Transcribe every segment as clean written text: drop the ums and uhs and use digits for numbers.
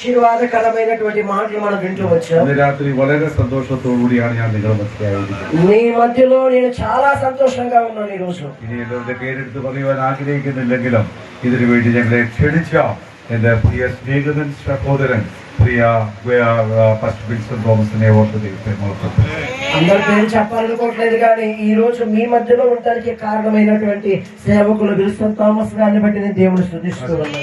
ఆశీర్వాదకరమైనటువంటి మాటలు మనం వింటూ వచ్చాం. రాత్రి വളരെ സന്തോഷത്തോടുകൂടിയാണ് ഞാൻ നിങ്ങളുടെ മധ്യയായിരിക്കുന്നത്. నీ మధ్యలో నేను చాలా సంతోషంగా ఉన్నాను ఈ రోజు. ഇനി എന്റെ പേരെടുത്ത് പറയുവാൻ ആഗ്രഹിക്കുന്നില്ലെങ്കിലും ഇതിനു വേണ്ടി ഞങ്ങളെ ക്ഷണിച്ച എന്റെ പ്രിയ സ്നേഹിതൻ സഹോദരൻ പ്രിയ ഫസ്റ്റ് വിൽസൺ തോമസിനെ ഓർത്ത് ദൈവത്തെ മഹത്വപ്പെടുത്തുന്നു. అందరి పేరు చెప్పాలనుకోవట్లేదు కానీ ఈ రోజు మీ మధ్యలో ఉండడానికి కారణమైనటువంటి సేవకులు విల్సన్ థామస్ గారిని బట్టి నేను దేవుని స్తుతిస్తున్నాను.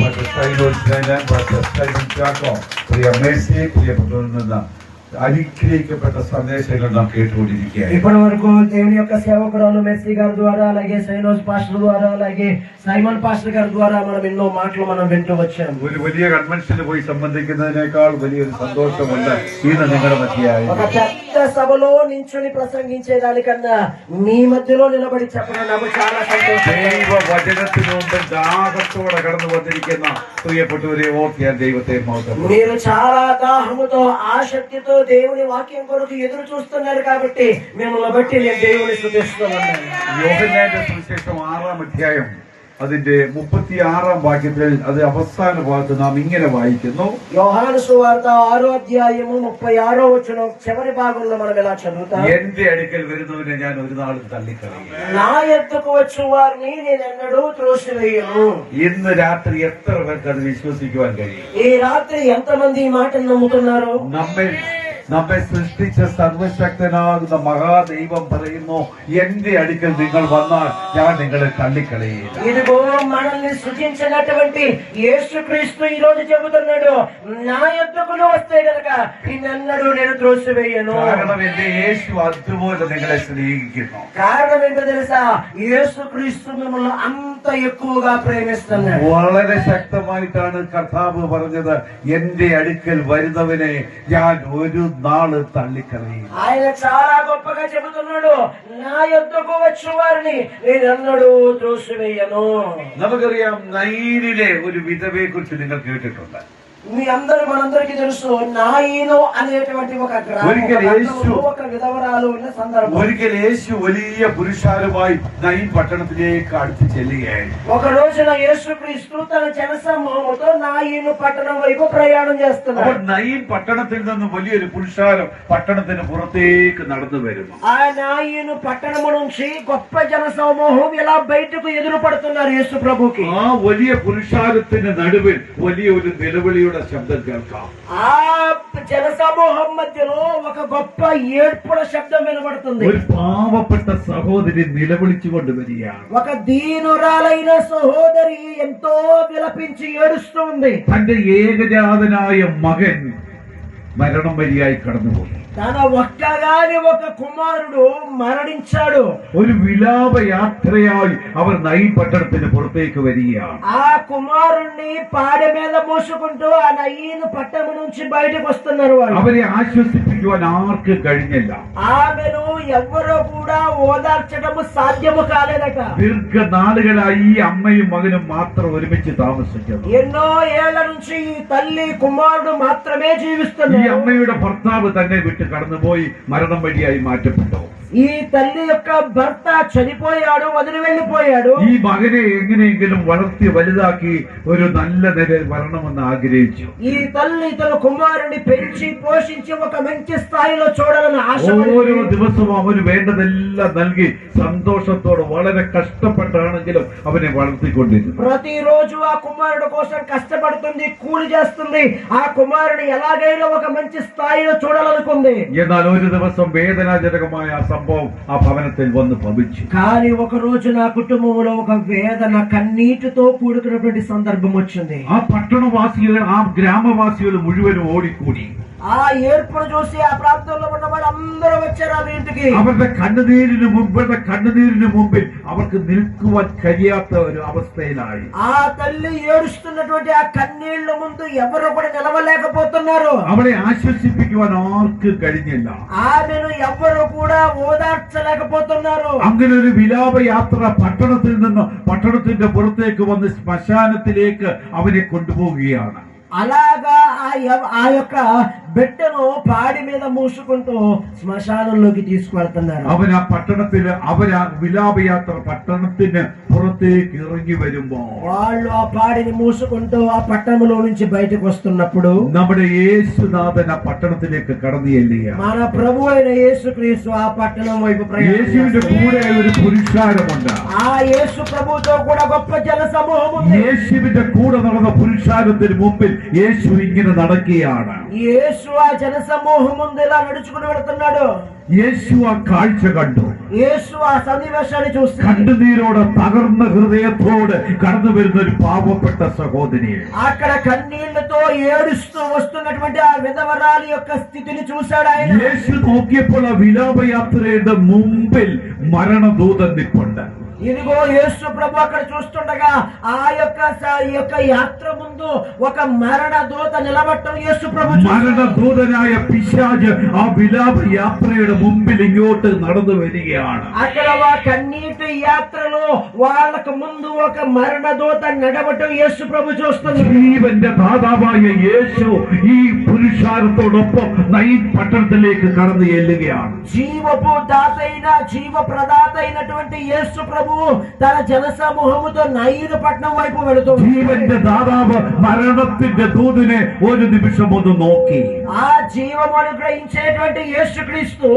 അനുഗ്രഹിക്കപ്പെട്ട സന്ദേശങ്ങൾ നാം കേട്ടുകൊണ്ടിരിക്കുകയാണ്. ఇప్పటి వరకు దేవుని యొక్క సేవకురాలు మెస్సీ గారి ద్వారా, అలాగే సైనోస్ పాస్టర్ ద్వారా, అలాగే సైమన్ పాస్టర్ గారి ద్వారా మనం ఎన్నో మాటలు మనం వింటూ వచ్చాం. ഒരു വലിയ കൺവെൻഷന് പോയി സംബന്ധിക്കുന്നതിനേക്കാൾ വലിയൊരു സന്തോഷമുണ്ട് ഇന്ന് നിങ്ങളുടെ മധ്യയായി. ఒక పెద్ద సభలో నించుని ప్రసంగించేదానికన్నా మీ మధ్యలో నిలబడి చెప్పడం నాకు చాలా సంతోషం. ദൈവ വചനത്തിനു മുമ്പിൽ ദാഹത്തോടെ കടന്നു വന്നിരിക്കുന്ന പ്രിയപ്പെട്ടവരെ ഓർത്ത് ഞാൻ ദൈവത്തെ മഹത്വപ്പെടുത്തുന്നു. మీరు చాలా దాహముతో ఆసక్తితో దేవుని వాక్యం కొరకు ఎదురు చూస్తున్నారు కాబట్టి మిమ్మల్ని బట్టి నేను దేవుని స్తుతిస్తున్నాను. യോഹന്നാന്റെ സുവിശേഷം 6-ാം അധ്യായം അതിന്റെ 36-ാം വാക്യത്തിൽ അത് അവസാന ഭാഗത്ത് നാം ഇങ്ങനെ വായിക്കുന്നു. యోహాను సువార్త 6వ అధ్యాయము 36వ వచనం చివరి భాగంలో మనం ఇలా చదువుతాం. എന്റെ അടുക്കൽ വരുന്നവനെ ഞാൻ ഒരു നാളും തള്ളിക്കളയും. నా యొద్దకు వచ్చు వారిని నేను ఎన్నడూ త్రోసివేయను. ഇന്ന് രാത്രി എത്ര പേർക്ക് അത് വിശ്വസിക്കുവാൻ കഴിയും? ఈ రాత్రి ఎంతమంది ఈ మాటను నమ్ముతున్నారు? നമ്മെ സൃഷ്ടിച്ച സർവശക്തനാകുന്ന മഹാദൈവം പറയുന്നു, എന്റെ അടുക്കൽ നിങ്ങൾ വന്നാൽ ഞാൻ നിങ്ങളെ തള്ളിക്കളയും. ఇదిగో మనల్ని సృజించినటువంటి యేసుక్రీస్తు ఈ రోజు చెబుతున్నాడు, నా యొద్దకు వస్తే గనక నిన్నెన్నడూ నేను త్రోసివేయను. കാരണം എന്റെ യേശു അതുപോലെ നിങ്ങളെ സ്നേഹിക്കുന്നു. కారణం ఏంటో తెలుసా? యేసుక్రీస్తు మిమ్మల్ని అంత ఎక్కువగా ప్రేమిస్తున్నాడు. വളരെ ശക്തമായിട്ടാണ് കർത്താവ് പറഞ്ഞത്, എന്റെ അടുക്കൽ വരുന്നവനെ ഞാൻ ഒരു നാള് തള്ളിക്കളയും. ఆయన చాలా గొప్పగా చెబుతున్నాడు, నా యొద్దకు వచ్చు వారిని నేను ఎన్నడూ త్రోసివేయను. നമുക്കറിയാം, നൈനിലെ ഒരു വിധവയെ കുറിച്ച് നിങ്ങൾ കേട്ടിട്ടുണ്ട്. మీ మనందరికీ తెలుసు, నాయిను అనేటువంటి ఒక విధవరాలు ఉన్న సందర్భం. ഒരിക്കൽ യേശു വലിയ പുരുഷാരമായി നൈൻ പട്ടണത്തിലേക്ക് അടുത്ത് ചെല്ലുകയായി. ఒక రోజున యేసుక్రీస్తు తన జనసమూహంతో నాయిను పట్టణం వైపు ప్రయాణం చేస్తున్నాడు. അപ്പോൾ നൈൻ പട്ടണത്തിൽ നിന്നും വലിയൊരു പുരുഷാരം പട്ടണത്തിന് പുറത്തേക്ക് നടന്നു വരുന്നു. ఆ నాయిను పట్టణము నుంచి గొప్ప జనసమూహం ఇలా బయటకు ఎదురు పడుతున్నారు యేసు ప్రభుకి. ആ വലിയ പുരുഷാരത്തിന് നടുവിൽ വലിയൊരു നിലവിളിയുടെ ശബ്ദം കേൾക്കാം. ఆ జనసమూహం మధ్యలో ఒక గొప్ప ఏడ్పుల శబ్దం వినబడుతుంది. ഒരു പാവപ്പെട്ട സഹോദരി നിലവിളിച്ചുകൊണ്ട് വരികയാണ്. ఒక దీనురాలైన సహోదరి ఎంతో విలపించి ఏడుస్తుంది. തന്റെ ഏകജാതനായ മകൻ മരണം വരിയായി കടന്നുപോയി. తన ఒక్కగాని ఒక కుమారుడు మరణించాడు. ഒരു വിലാപയാത്രയായി അവർ നൈൻ പട്ടണത്തിന് പുറത്തേക്ക് വരികയാണ്. ఆ కుమారుణ్ణి పాడె మీద మోసుకుంటూ ఆ నయీను పట్టణం నుంచి బయటకు వస్తున్నారు. അവരെ ആശ്വസിപ്പിക്കുവാൻ ആർക്ക് കഴിഞ്ഞില്ല. ఆమెను ఎవ్వరూ కూడా ఓదార్చడము సాధ్యము కాలేదట. ദീർഘനാളുകളായി ഈ അമ്മയും മകനും മാത്രം ഒരുമിച്ച് താമസിക്കുന്നു. ఎన్నో ఏళ్ల నుంచి ఈ తల్లి కుమారుడు మాత్రమే ഈ జీవిస్తున్నారు. അമ്മയുടെ ഭർത്താവ് തന്നെ വിട്ട് കടന്നുപോയി മരണം വഴിയായി മാറ്റപ്പെട്ടു. ఈ తల్లి యొక్క భర్త చనిపోయాడు, వదిలి వెళ్లిపోయాడు. ഈ മകനെ എങ്ങനെയെങ്കിലും വളർത്തി വലുതാക്കി ഒരു നല്ല നിലയിൽ വരണമെന്ന് ആഗ്രഹിച്ചു. ఈ తల్లి తన కుమారుని పెంచి పోషించి ఒక మంచి స్థాయిలో చూడాలని ఆశ. ഓരോ ദിവസവും അവന് വേണ്ടതെല്ലാം നൽകി സന്തോഷത്തോടെ വളരെ കഷ്ടപ്പെട്ടാണെങ്കിലും അവനെ വളർത്തിക്കൊണ്ടിരുന്നു. ప్రతిరోజు ఆ కుమారుడు కోసం కష్టపడుతుంది, కూలి చేస్తుంది. ఆ కుమారుని ఎలాగైనా ఒక మంచి స్థాయిలో చూడాలనుకుంది. എന്നാൽ ഒരു ദിവസം വേദനാജനകമായ സംഭവം ആ ഭവനത്തിൽ വന്ന് ഭവിച്ചു. కానీ ఒక రోజు నా కుటుంబంలో ఒక వేదన, కన్నీటితో కూడుకున్నటువంటి సందర్భం వచ్చింది. ആ പട്ടണവാസികൾ, ആ ഗ്രാമവാസികൾ മുഴുവനും ഓടിക്കൂടി. ఆ ఏర్పును చూసి ఆ ప్రాంతంలో ఉన్న వాళ్ళు అందరూ వచ్చారు ఆ ఇంటికి. അവരുടെ കണ്ണുനീരിന് മുമ്പിൽ അവർക്ക് നിൽക്കുവാൻ കഴിയാത്ത ഒരു അവസ്ഥയിലായി. ఆ తల్లి ఏడుస్తున్నటువంటి ఆ కన్నీళ్ల ముందు ఎవరు కూడా నిలవలేకపోతున్నారు. അവളെ ആശ്വസിപ്പിക്കുവാൻ ആർക്ക് കഴിഞ്ഞില്ല. ఆమెను ఎవరు కూడా ఓదార్చలేకపోతున్నారు. അങ്ങനെ ഒരു വിലാപയാത്ര പട്ടണത്തിൽ നിന്ന് പട്ടണത്തിന്റെ പുറത്തേക്ക് വന്ന് ശ്മശാനത്തിലേക്ക് അവനെ കൊണ്ടുപോവുകയാണ്. అలాగా ఆ యొక్క బిడ్డను పాడి మీద మూసుకుంటూ శ్మశానంలోకి తీసుకువెళ్తున్నారు. അവൻ ആ പട്ടണത്തിന് വിലാപയാത്ര പട്ടണത്തിന് പുറത്തേക്ക് ഇറങ്ങി വരുമ്പോ వాళ్ళు ఆ పాడిని మూసుకుంటూ ఆ పట్టణంలో నుంచి బయటకు వస్తున్నప్పుడు നമ്മുടെ യേശുനാഥൻ ആ പട്ടണത്തിലേക്ക് കടന്നു ചെല്ലുക. మన ప్రభు అయిన యేసుక్రీస్తు ఆ పట్టణం వైపు യേശുവിന്റെ കൂടെ ഒരു പുരുഷാരമുണ്ട്. ఆ యేసు ప్రభుతో కూడా గొప్ప జన సమూహం ఉంది. യേശുവിന്റെ കൂടെ നടന്ന പുരുഷാരത്തിന് മുമ്പിൽ യേശു ഇങ്ങനെ നടക്കുകയാണ്. యేసు ఆ జన సమూహం ముందు ఇలా నడుచుకుని వెళ్తున్నాడు. యేసు ఆ కాഴ്ച കണ്ടു. యేసు ఆ సన్నివేశాన్ని చూసి കണ്ണുനീരോടെ തകർന്ന ഹൃദയത്തോട് കടന്നു വരുന്ന ഒരു പാവപ്പെട്ട സഹോദരിയെ అక్కడ కన్నీళ్లతో ఏడుస్తూ వస్తున్నటువంటి ఆ విధవరాలి యొక్క స్థితిని చూశాడు ఆయన. യേശു നോക്കിയപ്പോൾ ആ വിലാപയാത്രയുടെ മുമ്പിൽ മരണദൂതൻ നിൽപ്പുണ്ട്. ఇదిగో యేసు ప్రభు అక్కడ చూస్తుండగా ఆ యొక్క యాత్ర ముందు ఒక మరణ దూత నిలబడటం యేసు ప్రభు മരണദൂതനായ പിശാച് ആ വിലാപയാത്രയുടെ മുമ്പിൽ ഇങ്ങോട്ട് നടന്നു വരികയാണ്. అక్కడ ఆ కన్నీటి యాత్రలో వాళ్ళకు ముందు ఒక మరణ దూత నడవటం యేసు ప్రభు చూస్తున్నారు. ജീവന്റെ ദാതാവായ യേശു ഈ പുരുഷാരത്തോടൊപ്പം നൈൻ പട്ടണത്തിലേക്ക് കടന്നു ചെല്ലുകയാണ്. జీవపు దాత అయిన జీవ ప్రదాత అయినటువంటి యేసు ప్రభు తన జన సమూహముతో నైరు పట్టణం వైపు వెళుతుంది. ജീവന്റെ ദാതാവ് മരണത്തിന്റെ ദൂതനെ ഒരു നിമിഷം ഒന്ന് നോക്കി. ఆ జీవమును గ్రహించేటువంటి యేసుక్రీస్తు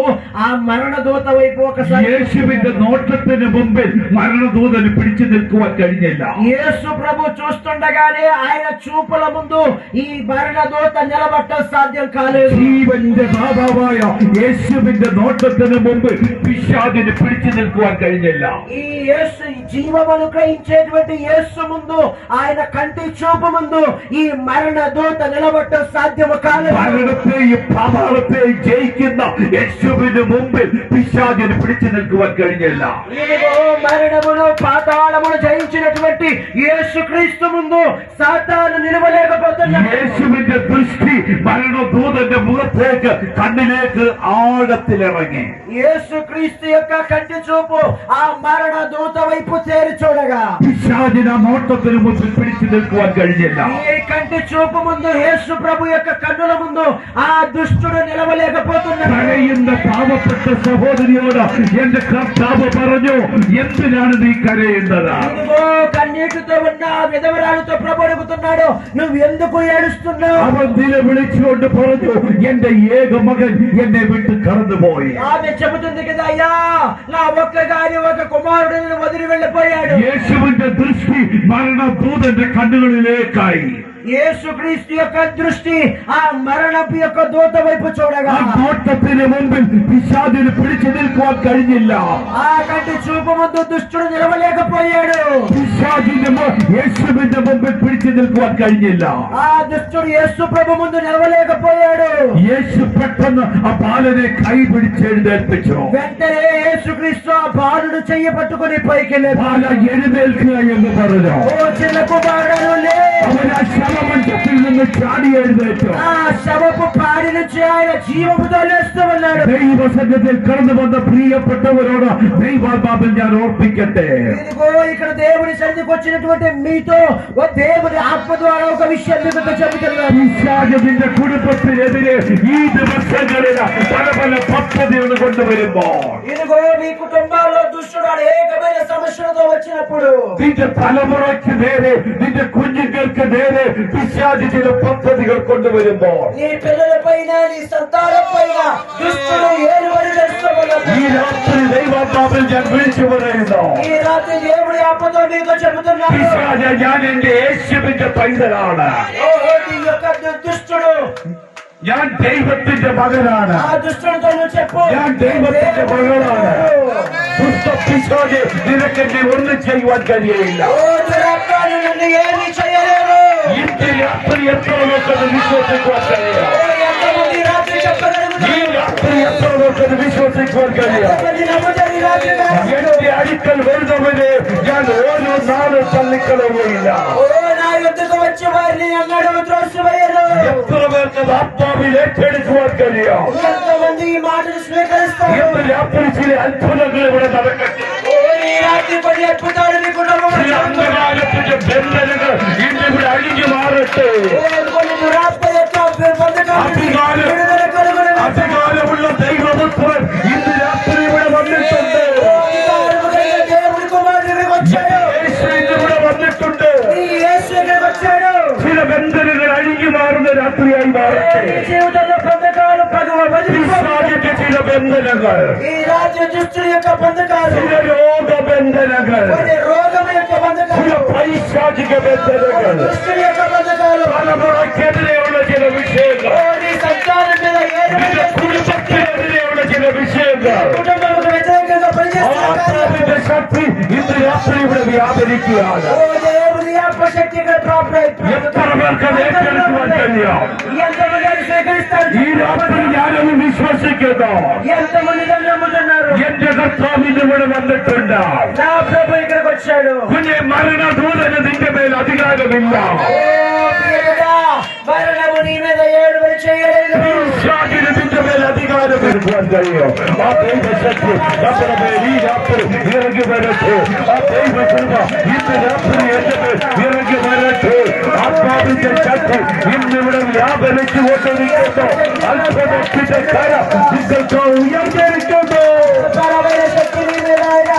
ఆ మరణ దూత వైపు ఒకసారి യേശുവിന്റെ നോട്ടത്തിന് മുമ്പിൽ മരണദൂതന് പിടിച്ചു നിൽക്കുവാൻ കഴിഞ്ഞില്ല. యేసు ప్రభు చూస్తుండగానే ఆయన చూపుల ముందు ఈ మరణ దూత నిలబడటం సాధ్యం కాలేదు. ജീവന്റെ ദാതാവായ യേശുവിന്റെ നോട്ടത്തിന് മുമ്പിൽ പിശാചിന് പിടിച്ചു നിൽക്കുവാൻ കഴിഞ്ഞില്ല. ఈ యేసు జీవమును గ్రహించేటువంటి యేసు ముందు ఆయన కంటి చూపు ముందు ఈ మరణ దూత నిలబడటం సాధ్యము కాలేదు. മരണത്തെയും പാതാളത്തെയും ജയിക്കുന്ന യേശുവിന് മുമ്പിൽ പിശാചിന് പിടിച്ചു നിൽക്കുവാൻ കഴിഞ്ഞില്ല. ఇదిగో మరణమును పాతాళమును జయించినటువంటి యేసుక్రీస్తు ముందు సాతాను నిలవలేకపోతున్నాడు. യേശുവിന്റെ ദൃഷ്ടി മരണദൂതന്റെ മുഖത്തേക്ക് കണ്ണിലേക്ക് ആഴത്തിലിറങ്ങി. యేసుక్రీస్తు యొక్క కంటి చూపు ఆ మరణ దూత వైపు చేరి చూడగా പിശാചിന് ആ നോട്ടത്തിന് മുമ്പിൽ പിടിച്ചു നിൽക്കുവാൻ കഴിഞ്ഞില്ല. ఈ కంటి చూపు ముందు యేసు ప్రభు యొక్క కన్నుల ముందు ఆ దుష్టుడు నిలవలేకపోతున్నాడు. കരയുന്ന പാവപ്പെട്ട സഹോദരിയോട് എന്റെ കർത്താവ് പറഞ്ഞു, എന്തിനാണ് നീ കരയുന്നത്? ఇదిగో కన్నీటితో ఉన్న ఆ విధవరాలతో ప్రభు అడుగుతున్నాడు, నువ్వు ఎందుకు ఏడుస్తున్నావు? അവൻ നിലവിളിച്ചുകൊണ്ട് പറഞ്ഞു, എന്റെ ഏക മകൻ എന്നെ വിട്ട് കടന്നുപോയി. ఆమె చెబుతుంది కదా, అయ్యా నా ఒక్కగాని ఒక కుమారుడిని వదిలి వెళ్ళిపోయాడు. യേശുവിന്റെ ദൃഷ്ടി മരണദൂതന്റെ കണ്ണുകളിലേക്കായി. యేసుక్రీస్తు యొక్క దృష్టి ఆ మరణపు యొక్క దూత వైపు చూడగా ആ നോട്ടത്തിന് മുമ്പിൽ പിശാചിന് പിടിച്ചു നിൽക്കുവാൻ കഴിഞ്ഞില്ല. ఆ కంటి చూపు ముందు దుష్టుడు నిలవలేకపోయాడు. യേശുവിന്റെ മുമ്പിൽ പിടിച്ചു നിൽക്കുവാൻ കഴിഞ്ഞില്ല. ఆ దుష్టుడు యేసు ప్రభు ముందు నిలవలేకపోయాడు. యేసు പെട്ടെന്ന് ആ ബാലനെ കൈ പിടിച്ചെഴുന്നേൽപ്പിച്ചു. వెంటనే యేసుక్రీస్తు ఆ బాలుడు చెయ్యి పట్టుకుని పైకి ബാല എഴുന്നേൽക്കുക എന്ന് പറഞ്ഞു. ఓ చిన్న కుమారుడు లే. അവൻ ആ ശവമഞ്ചത്തിൽ നിന്ന് ചാടി എഴുന്നേറ്റു. ఆ శవపు పాడి నుంచి ఆయన జీవముతో లేస్తూ ఉన్నాడు. ദൈവസന്നിധിയിൽ കടന്നു വന്ന പ്രിയപ്പെട്ടവരോട് ദൈവാത്മാവിൽ ഞാൻ ഓർപ്പിക്കട്ടെ, ఇదిగో ఇక్కడ దేవుని సన్నిధికి వచ్చినటువంటి మీతో ఓ దేవుని ఆత్మ ద్వారా ఒక విషయం మీతో చెబుతున్నాను. പിശാചിന്റെ കുടുംബത്തിനെതിരെ ഈ ദിവസങ്ങളിൽ പല പല പദ്ധതികൾ കൊണ്ടുവരുമ്പോൾ ఇదిగో మీ కుటుంబాల్లో దుష్టుడు అనేకమైన సమస్యలతో వచ్చినప్పుడు നിന്റെ തലമുറയ്ക്ക് നേരെ, നിന്റെ കുഞ്ഞുങ്ങൾക്ക് നേരെ പിശാച് ചില പദ്ധതികൾ കൊണ്ടുവരുമ്പോൾ నీ పిల్లల పైన నీ సంతానం పైన దుష్టుడు ఏలుబడి చేస్తూ ఉన్నాడు. ഈ രാത്രി ദൈവാത്മാവിൽ ഞാൻ വിളിച്ചു പറയുന്നു, ఈ రాత్రి దేవుడి ఆత్మతో మీతో చెబుతున్నాను, പിശാച് ഞാൻ എന്റെ യേശുവിന്റെ പൈതലാണ്, ఓహో నీ యొక్క దుష్టుడు ഞാൻ ദൈവത്തിന്റെ മകനാണ്, ఆ దుష్టుడితో నువ్వు చెప్పు, ഞാൻ ദൈവത്തിന്റെ മകളാണ്. ദുഷ്ട പിശാച് നിനക്കെന്നെ ഒന്നും ചെയ്യുവാൻ കഴിയില്ല. ఓ దురాత్మలు నన్ను ఏమీ చేయలేరు. ഇന്ന് രാത്രി എത്ര നോക്കത് വിശ്വസിക്കുവാൻ കഴിയാം? ఓ ఎంతమంది ఈ రాత్రి చెప్పగలుగుతారు? ഈ രാത്രി എത്ര നോക്കത് വിശ്വസിക്കുവാൻ കഴിയാം? ఎంతమంది నమ్ముతారు ఈ రాత్రి? എന്റെ അടുക്കൽ വരുന്നവരെ ഞാൻ ഓരോ നാളും തള്ളിക്കളയുകയില്ല. ఓ నా యుద్ధకు వచ్చే వారిని అన్నాడు త్రోసివేయరు. എത്ര പേർക്ക് ആത്മാവിൽ ഏറ്റെടുക്കുവാൻ കഴിയാം? ఎంతమంది ఈ మాటను స్వీకరిస్తారు? ഇന്ന് രാത്രി ചില അത്ഭുതങ്ങൾ ഇവിടെ നടക്കട്ടെ. ఓ ఈ రాత్రి కొన్ని అద్భుతాలు నీ కుటుంబంలో ചില അന്ധകാലത്തിന്റെ ബന്ധനങ്ങൾ ഇന്ന് ഇവിടെ അഴിഞ്ഞു മാറട്ടെ. కొన్ని മാറട്ടെ. జీవితంలో బంధకాలు പിശാചിന്റെ ചില ബന്ധനങ്ങൾ, ఈ రాజ్య దుష్టుల యొక్క బంధకాలు, ചില രോഗബന്ധനങ്ങൾ, కొన్ని రోగం యొక్క ചില బంధకాలు, പൈശാചിക ബന്ധനങ്ങൾ, దుష్టుల యొక్క బంధకాలు, തലമുറയ്ക്കെതിരെയുള്ള ചില വിഷയങ്ങൾ, నీ సంతానం మీద നിന്റെ കുടുംബത്തിനെതിരെയുള്ള ചില വിഷയങ്ങൾ, కుటుంబాలకు వ్యతిరేకంగా పనిచేస్తున్న కార్యాలు, ആത്മാവിന്റെ ശക്തി ഇന്ന് രാത്രി ഇവിടെ വ്യാപരിക്കുകയാണ്. ఓ దేవుని ఆత్మశక్తి ఇక్కడ ప్రాప్తమైంది. എത്ര പേർക്ക് അത് ഏറ്റെടുക്കുവാൻ കഴിയാം? ఎంతమంది అది స్వీకరిస్తారు? ഈ രാത്രി ഞാനൊന്ന് വിശ്വസിക്കുന്നു, ఎంతమంది దాన్ని నమ్ముతున్నారు? എന്റെ കർത്താവ് ഇന്ന് ഇവിടെ വന്നിട്ടുണ്ട്. నా ప్రభు ఇక్కడికి వచ్చాడు. കുഞ്ഞെ മരണദൂതന് നിന്റെ മേൽ അധികാരമില്ല. ఓ ప్రియడా, మరణము నీ మీద ఏడుబడి చేయలేదు. പിശാചിന് നിന്റെ മേൽ അധികാരം എടുക്കുവാൻ കഴിയും. ആ ദൈവശക്തി നമ്മുടെ മേൽ ഈ രാത്രി ഇറങ്ങി വരട്ടെ. ആ ദൈവകൃപ ഇന്ന് രാത്രി എന്റെ മേൽ ഇറങ്ങി വരട്ടെ. ആത്മാവിന്റെ ശക്തി ഇന്നിവിടെ വ്യാപരിച്ചു കൊണ്ടിരിക്കുന്നു. അത്ഭുതത്തിന്റെ കരം നിങ്ങൾക്ക് ഉയർന്നിരിക്കുന്നു. బలమైన శక్తి నీ మీద ఆయన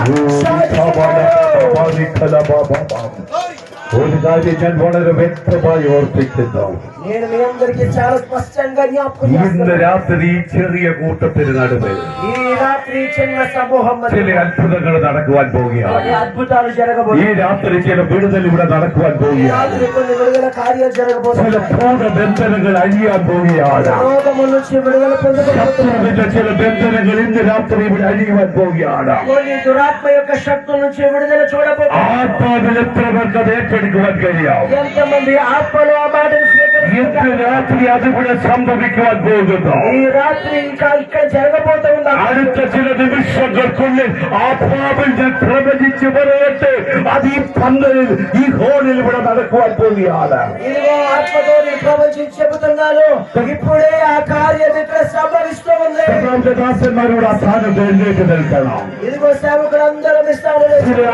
ഒരു കാര്യം ഞാൻ വളരെ വ്യക്തമായി ഓർപ്പിക്കുന്നു. నేను మీ అందరికీ చాలా స్పష్టంగా జ్ఞాపకం ഇന്ന് చేస్తున్నాను. രാത്രി ഈ ചെറിയ കൂട്ടത്തിന് നടുവിൽ ఈ రాత్రి చిన్న సమూహం మధ్య ചില അത്ഭുതങ്ങൾ നടക്കുവാൻ പോവുകയാണ്. కొన్ని అద్భుతాలు ഈ జరగబోతున్నాయి. രാത്രി ചില വിടുതൽ ഇവിടെ നടക്കുവാൻ ఈ പോവുകയാണ്. రాత్రి కొన్ని విడుదల కార్యాలు ചില జరగబోతున్నాయి. ഭൂതബന്ധനങ്ങൾ അഴിയാൻ പോവുകയാണ്. రోగము నుంచి విడుదల పొందబోతున్నాయి. ശത്രുവിന്റെ ചില ബന്ധനങ്ങൾ ഇന്ന് രാത്രി ഇവിടെ അഴിയുവാൻ പോവുകയാണ്. కొన్ని దురాత్మ యొక్క శక్తుల నుంచి విడుదల చూడబోతున్నాయి. ആത്മാവിൽ എത്ര പേർക്ക് അത് ഏറ്റെടുക്കുവാൻ കഴിയാം? ఎంతమంది ఆత్మలు ఆ మాటను స్వీకరిస్తారు? ഇന്ന് രാത്രി അതിവിടെ സംഭവിക്കുവാൻ പോകുന്നു. ఈ రాత్రి ఇంకా ఇక్కడ జరగబోతూ ఉంది. അടുത്ത ചില നിമിഷങ്ങൾക്കുള്ളിൽ ആത്മാവിൽ ഞാൻ പ്രവചിച്ച് പറയട്ടെ, അത് ഈ പന്തലിൽ ഈ ഹോളിൽ ഇവിടെ നടക്കുവാൻ പോവുകയാണ്. ఇదిగో ఆత్మతో నేను ప్రవచించి చెబుతున్నాను, ఇప్పుడే ఆ కార్యం ఇక్కడ సంభవిస్తూ ఉంది. കർത്താവിന്റെ ദാസന്മാരോട് ആ സ്ഥാനത്ത് എഴുന്നേറ്റ് നിൽക്കണം. ఇదిగో సేవకులందరం ఇస్తాను. ചില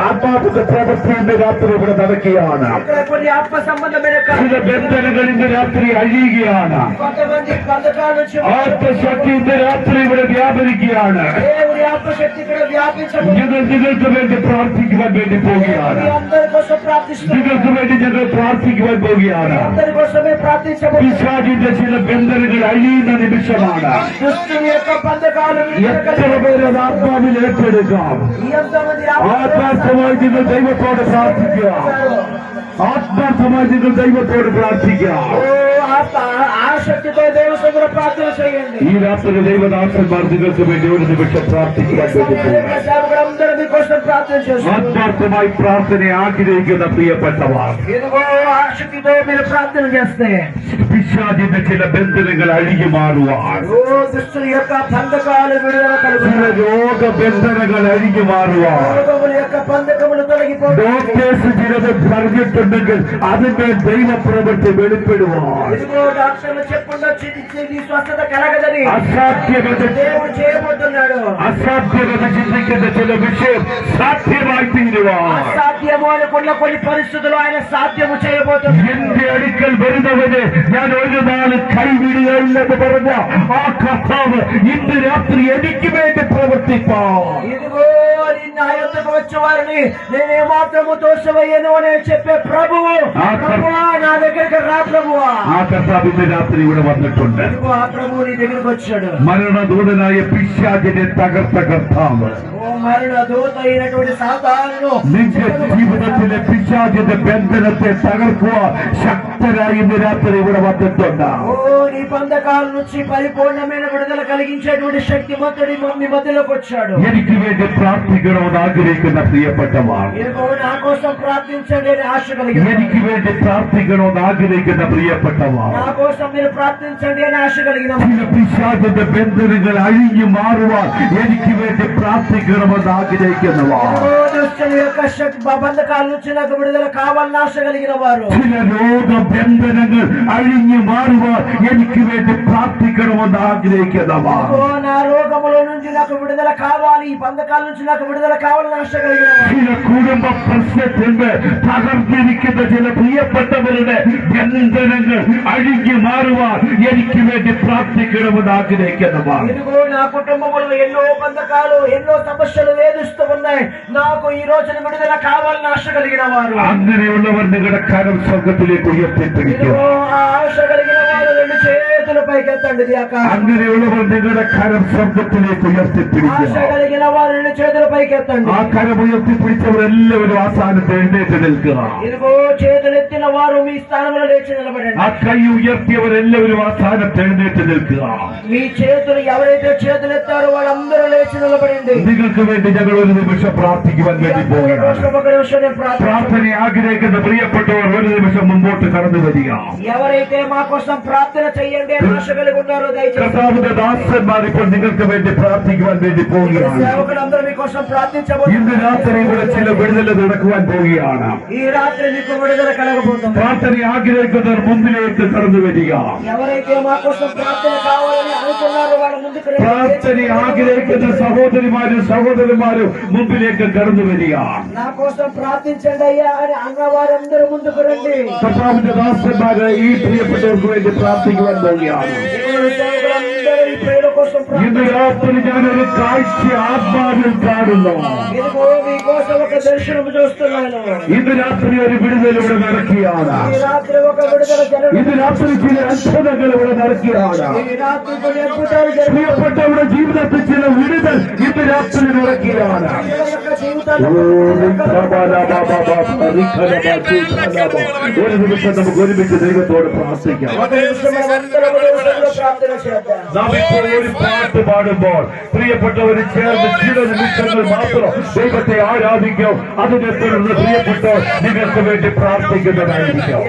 ആത്മാവിക പ്രവൃത്തി ഇന്ന് രാത്രി ഇവിടെ നടക്കുകയാണ്. ఇక్కడ కొన్ని ఆత్మ సంబంధమైన ചില ബന്ധനങ്ങൾ ഇന്ന് രാത്രി അഴിയുകയാണ്. కొంతమంది బంధకాల నుంచి ആത്മശക്തി ഇന്ന് രാത്രി ഇവിടെ വ്യാപരിക്കുകയാണ്. దేవుని ఆత్మశక్తి ఇక్కడ వ్యాపించబోతుంది. ഞങ്ങൾ നിങ്ങൾക്ക് വേണ്ടി പ്രാർത്ഥിക്കുവാൻ വേണ്ടി പോവുകയാണ്. మీ అందరి కోసం ప్రార్థిస్తున్నాను. നിങ്ങൾക്ക് വേണ്ടി ഞങ്ങൾ പ്രാർത്ഥിക്കുവാൻ പോവുകയാണ്. అందరి కోసమే ప్రార్థించబోతున్నాను. പിശാചിന്റെ ചില ബന്ധനങ്ങൾ അഴിയുന്ന നിമിഷമാണ്. దుష్టుని యొక్క బంధకాలు എത്ര പേര് അത് ആത്മാവിൽ ഏറ്റെടുക്കാം? ఎంతమంది ആത്മാർത്ഥമായി നിങ്ങൾ ദൈവത്തോട് പ്രാർത്ഥിക്കുക. ആത്മാർത്ഥമായി നിങ്ങൾ ദൈവത്തോട് പ്രാർത്ഥിക്കുക. ఆసక్తితో దేవుని సన్నిధిలో ప్రార్థన చేయండి. ഈ രാത്രി ദൈവദാസന്മാർ നിങ്ങൾക്ക് വേണ്ടി ഒരു നിമിഷം പ്രാർത്ഥിക്കുവാൻ വേണ്ടി പോകുന്നു. సేవకులందరూ మీకోసం ప్రార్థన చేస్తున్నారు. ആത്മാർത്ഥമായി പ്രാർത്ഥനയെ ആഗ്രഹിക്കുന്ന പ്രിയപ്പെട്ടവർ, ఇదిగో ఆసక్తితో మీరు ప్రార్థన చేస్తే പിശാചിന്റെ ചില ബന്ധനങ്ങൾ അഴിഞ്ഞു മാറുവാൻ, ఓ దుష్టుల యొక్క బంధకాలు విడుదల ചില కలుగుతాయి. രോഗബന്ധനങ്ങൾ അഴിഞ്ഞു മാറുവാൻ, రోగముల యొక్క బంధకములు తొలగిపోతాయి. ഡോക്ടേഴ്സ് ചിലത് പറഞ്ഞിട്ടുണ്ടെങ്കിൽ അതിന്റെ ദൈവപ്രവൃത്തി വെളിപ്പെടുവാൻ, ఇదిగో డాక్టర్లు చెప్పుండొచ్చు ఇది స్వస్థత కలగదని, അസാധ്യത దేవుడు చేయబోతున్నాడు. അസാധ്യത ചിന്തിക്കുന്ന ചില വിഷയം സാധ്യമായി തീരുവാൻ, అసాధ్యము అనుకున్న కొన్ని పరిస్థితులు ఆయన సాధ్యము చేయబోతున్నాడు. എന്റെ അടുക്കൽ വരുന്നവന് ഞാൻ ഒരു നാൾ കൈവിടുകയില്ലെന്ന് പറഞ്ഞ ആ കർത്താവ് ഇന്ന് രാത്രി എനിക്ക് വേണ്ടി പ്രവർത്തിപ്പാൻ. ఇదిగో నా యొద్దకు వచ్చే వారిని నేను ఏమాత్రము దోషమయ్యను అని చెప్పే ప్రభువు, ప్రభువా నా దగ్గరికి రా ప్రభువా. ആ കർത്താവ് ഇന്ന് രാത്രി ഇവിടെ വന്നിട്ടുണ്ട്. ఇదిగో ఆ ప్రభువు నీ దగ్గరికి వచ్చాడు. മരണദൂതനായ പിശാചിനെ തകർത്ത കർത്താവ് ఓ మరణ దూత అయినటువంటి సాతానును നിന്റെ ജീവിതത്തിലെ പിശാചിന്റെ ബന്ധനത്തെ തകർക്കുവാൻ ശക്തരായി ഇന്ന് രാത്രി ഇവിടെ വന്നിട്ടുണ്ട്. ఓ నీ బంధకాల నుంచి పరిపూర్ణమైన విడుదల కలిగించేటువంటి శక్తిమంతుడి మీ మధ్యలోకి వచ్చాడు. എനിക്ക് വേണ്ടി പ്രാർത്ഥിക്കണമെന്ന് ആഗ്രഹിക്കുന്ന പ്രിയപ്പെട്ടവർ, ఇదిగో నా కోసం ప్రార్థించండి అని ఆశ కలిగి എനിക്ക് വേണ്ടി പ്രാർത്ഥിക്കണമെന്ന് ആഗ്രഹിക്കുന്ന പ്രിയപ്പെട്ടവർ, నా కోసం మీరు ప్రార్థించండి అని ఆశ కలిగిన ചില പിശാചിന്റെ ബന്ധനങ്ങൾ അഴിഞ്ഞു മാറുവാൻ എനിക്ക് വേണ്ടി പ്രാർത്ഥിക്കണമെന്ന് ആഗ്രഹിക്കുന്നവർ, దుష్టుల యొక్క బంధకాల నుంచి నాకు విడుదల కావాలని ఆశ కలిగిన వారు, ചില രോഗബന്ധനങ്ങൾ അഴിഞ്ഞു മാറുവാൻ എനിക്ക് വേണ്ടി പ്രാർത്ഥിക്കണമെന്ന് ആഗ്രഹിക്കുന്നവർ, ఓ నా రోగముల నుంచి నాకు విడుదల కావాలి, ఈ బంధకాల నుంచి నాకు విడుదల కావాలని ఆశ కలిగిన వారు, ചില കുടുംബ പ്രശ്നത്തിന് തകർന്നിരിക്കുന്ന ചില പ്രിയപ്പെട്ടവരുടെ ബന്ധനങ്ങൾ അഴിഞ്ഞു മാറുവാൻ കുടുംബാംഗമാർ എനിക്ക് വേണ്ടി പ്രാർത്ഥിക്കണമെന്ന് ആഗ്രഹിക്കുന്നവർ ఇదిగో నా కుటుంబంలో ఎన్నో బంధకాలు ఎన్నో సమస్యలు వేధిస్తూ ఉన్నాయి, నాకు ఈ రోజున విడుదల కావాలని ఆశ కలిగిన వారు, അങ്ങനെയുള്ളവർ നിങ്ങളുടെ കരം സ്വർഗത്തിലേക്ക് ഉയർത്തിപ്പിടിക്കും. ఆ ఆశ కలిగిన వారు రెండు చేతుల పైకెత్తండి. അങ്ങനെയുള്ളവർ നിങ്ങളുടെ കരം സ്വർഗത്തിലേക്ക് ഉയർത്തിപ്പിടിക്കും. ఆశ కలిగిన వారు రెండు చేతుల పైకెత్తండి. ആ കരം ഉയർത്തിപ്പിടിച്ചവർ എല്ലാവരും ആ സ്ഥാനത്ത് എഴുന്നേറ്റ് നിൽക്കുക. ఇదిగో చేతులెత్తిన వారు మీ స్థానంలో లేచి నిలబడండి. ആ കൈ ഉയർത്തിയവരെല്ലാവരും ആ സ്ഥാനത്ത് എഴുന്നേറ്റ് നിൽക്കുക. మీ చేతులు ఎవరైతే చేతులెత్తారో వాళ్ళందరూ లేచి నిలబడండి. നിങ്ങൾക്ക് വേണ്ടി ഞങ്ങൾ ഒരു നിമിഷം പ്രാർത്ഥിക്കുവാൻ വേണ്ടി പോകുകയാണ്. പ്രാർത്ഥന ആഗ്രഹിക്കുന്ന പ്രിയപ്പെട്ടവർ ഒരു നിമിഷം മുമ്പോട്ട് കടന്നു വരിക. ఎవరైతే మా కోసం ప్రార్థన చేయండి అని ఆశ కలిగి ఉన్నారో దయచేసి കർത്താവിന്റെ ദാസന്മാർ ഇപ്പോൾ നിങ്ങൾക്ക് വേണ്ടി പ്രാർത്ഥിക്കുവാൻ വേണ്ടി പോവുകയാണ്. సేవకులందరూ మీకోసం ప్రార్థించబోతున్నారు. ഇന്ന് രാത്രി ഇവിടെ ചില വിടുതല നടക്കുവാൻ പോവുകയാണ്. ఈ రాత్రి మీకు విడుదల కలగబోతుంది. പ്രാർത്ഥന ആഗ്രഹിക്കുന്നവർ മുമ്പിലേക്ക് കടന്നു വരിക. ఎవరైతే మా కోసం ప్రార్థన కావాలని అనుకున్నారో వాళ్ళ ముందుకు రండి. പ്രാർത്ഥന ആഗ്രഹിക്കുന്ന സഹോദരിമാരും സഹോദരന്മാരും മുമ്പിലേക്ക് കടന്നു വരിക. నా కోసం ప్రార్థించండి అయ్యా అని అన్న వారందరూ ముందుకు రండి. കർത്താവിന്റെ ദാസന്മാര് ഈ പ്രിയപ്പെട്ടവർക്ക് വേണ്ടി പ്രാർത്ഥിക്കുവാൻ പോവുകയാണ്. సేవకులందరూ ఈ ప్రేమ కోసం ഇന്ന് രാത്രി ഞാനൊരു കാഴ്ച ആത്മാവിൽ കാണുന്നു. ఇదిగో మీకోసం ఒక దర్శనం చూస్తున్నాను. ഇന്ന് രാത്രി ഒരു വിടുതൽ ഇവിടെ നടക്കുകയാണ്. ఈ రాత్రి ఒక విడుదల జరుగుతుంది. ഇന്ന് രാത്രി ചില അത്ഭുതങ്ങൾ ഇവിടെ നടക്കുകയാണ്. ఈ రాత్రి కొన్ని అద్భుతాలు జరుగుతాయి. പ്രിയപ്പെട്ടവരുടെ ജീവിതത്തിൽ ചില വിടുതൽ ഇന്ന് രാത്രി നടക്കുകയാണ്. ഒരു നിമിഷം നമുക്ക് ഒരുമിച്ച് ദൈവത്തോട് പ്രാർത്ഥിക്കാം. നാം ഇപ്പോൾ ഒരു പാട്ട് പാടുമ്പോൾ പ്രിയപ്പെട്ടവര് ചേർന്ന് ചില നിമിഷങ്ങൾ മാത്രം ദൈവത്തെ ആരാധിക്കും. അതിനെ തുടർന്ന് പ്രിയപ്പെട്ടവർ നിങ്ങൾക്ക് വേണ്ടി പ്രാർത്ഥിക്കുന്നതായിരിക്കും.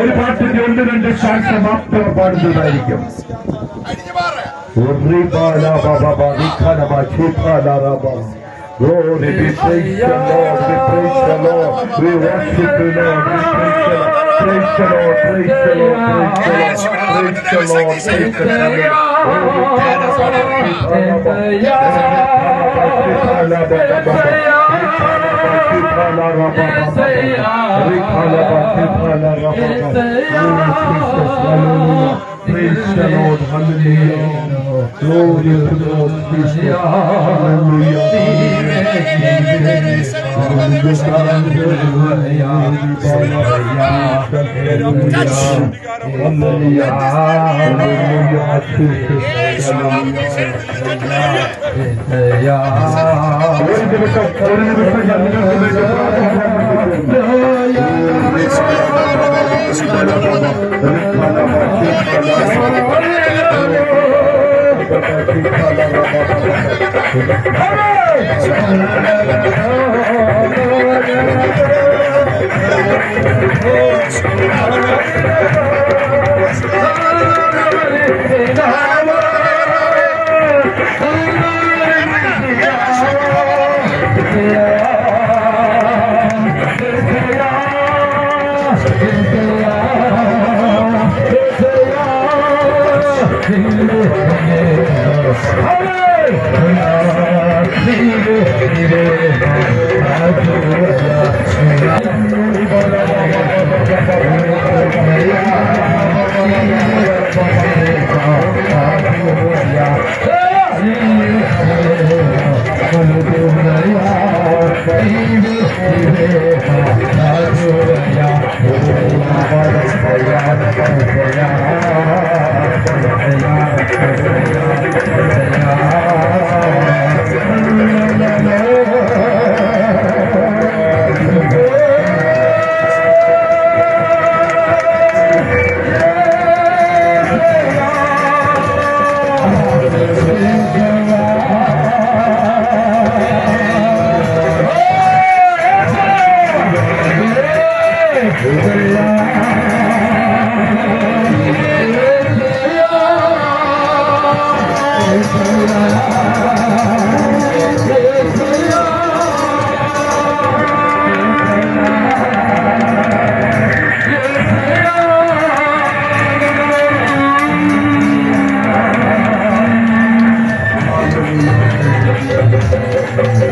ഒരു പാട്ടിന്റെ ഒന്ന് രണ്ട് ശാഖ മാത്രം പാടുന്നതായിരിക്കും. Lord, we praise the Lord, we praise the Lord, we worship the Lord, we praise the Lord, praise the Lord, praise the Lord, praise the Lord, praise the Lord. Praise the Lord, hallelujah. Glory to God, praise God, hallelujah.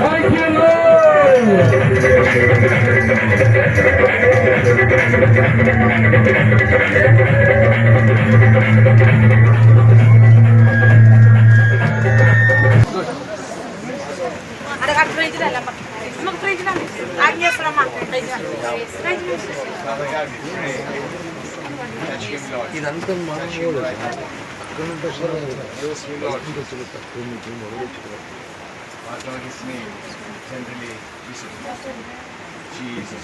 Thank you, Lord. ఇదంతా మానవుడు His name generally Jesus.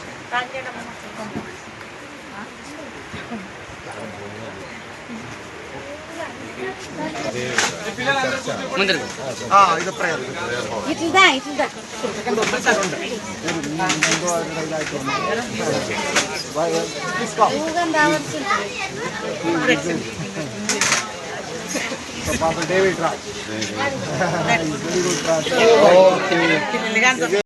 ఇట్లా David Raj.